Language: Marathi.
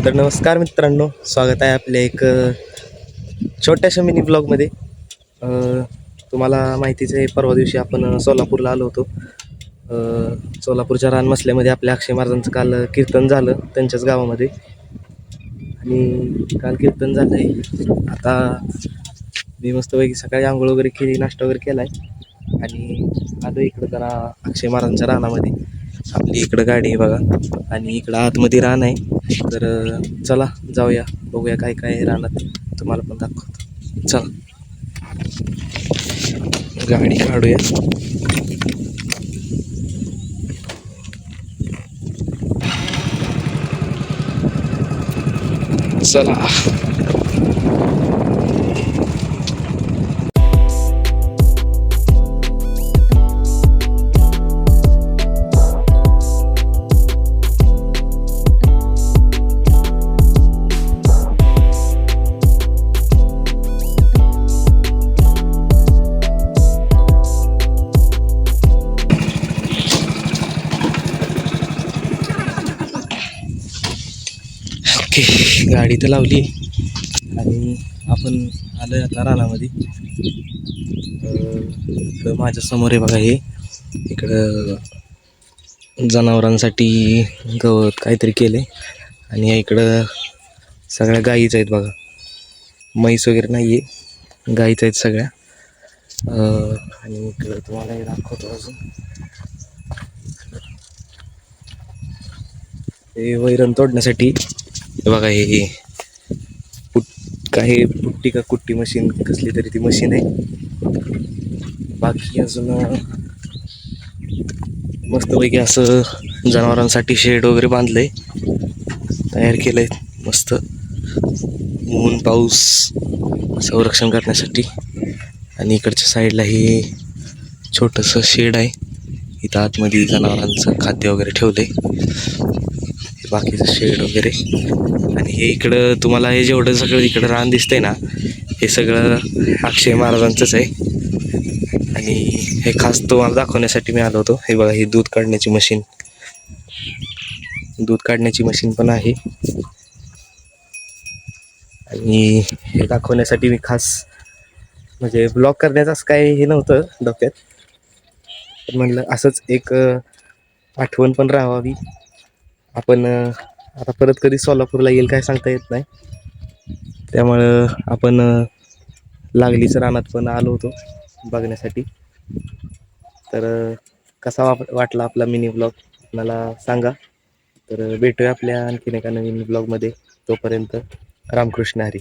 तर नमस्कार मित्रांनो, स्वागत आहे आपल्या एक छोट्याशा मिनी ब्लॉगमध्ये. तुम्हाला माहितीच आहे, परवा दिवशी आपण सोलापूरला आलो होतो. सोलापूरच्या रानमसल्यामध्ये आपल्या अक्षय महाराजांचं काल कीर्तन झालं त्यांच्याच गावामध्ये. आणि काल कीर्तन झालं आहे. आता मी मस्तपैकी सकाळी आंघोळ वगैरे केली, नाश्ता वगैरे केला आहे आणि आलो इकडं जरा अक्षय महाराजांच्या रानामध्ये. आपली इकडं गाडी आहे बघा आणि इकडं आतमध्ये रान आहे. तर चला जाऊया, बघूया काय काय आहे रानात, तुम्हाला पण दाखवतो. चला गाडी काढूया. चला ओके, गाडी तर लावली आणि आपण आलोय आता रानामध्ये. इकडं माझ्या समोर आहे बघा, हे इकडं जनावरांसाठी गवत काहीतरी केले आणि इकडं सगळ्या गाईच आहेत बघा. म्हैस वगैरे नाही आहे, गाईच आहेत सगळ्या. आणि इकडं तुम्हाला हे दाखवतो अजून. हे वैरण तोडण्यासाठी हे बघा, हे काही पुट्टी का कुट्टी मशीन कसली तरी ती मशीन आहे. बाकी अजून मस्तपैकी असं जनावरांसाठी शेड वगैरे बांधलंय, तयार केलंय मस्त, ऊन पाऊस संरक्षण करण्यासाठी. आणि इकडच्या साईडला हे छोटंसं शेड आहे, इथं आतमध्ये जनावरांचं खाद्य वगैरे ठेवलंय, बाकीचं शेड वगैरे. आणि हे इकडं तुम्हाला हे जेवढं सगळं इकडं रान दिसतंय ना, हे सगळं अक्षय महाराजांचंच आहे. आणि हे खास तुम्हाला दाखवण्यासाठी मी आलो होतो. हे बघा, ही दूध काढण्याची मशीन पण आहे. आणि हे दाखवण्यासाठी मी खास, म्हणजे ब्लॉग करण्याचं काय हे नव्हतं डोक्यात, पण म्हणलं असंच एक आठवण पण राहावी. आपण आता परत कधी सोलापूरला येईल काय सांगता येत नाही, त्यामुळं आपण लागलीच रानात पण आलो होतो बघण्यासाठी. तर कसा वाटला आपला मिनी ब्लॉग मला सांगा. तर भेटूया आपल्या आणखीन एका नवीन ब्लॉगमध्ये. तोपर्यंत रामकृष्ण हरी.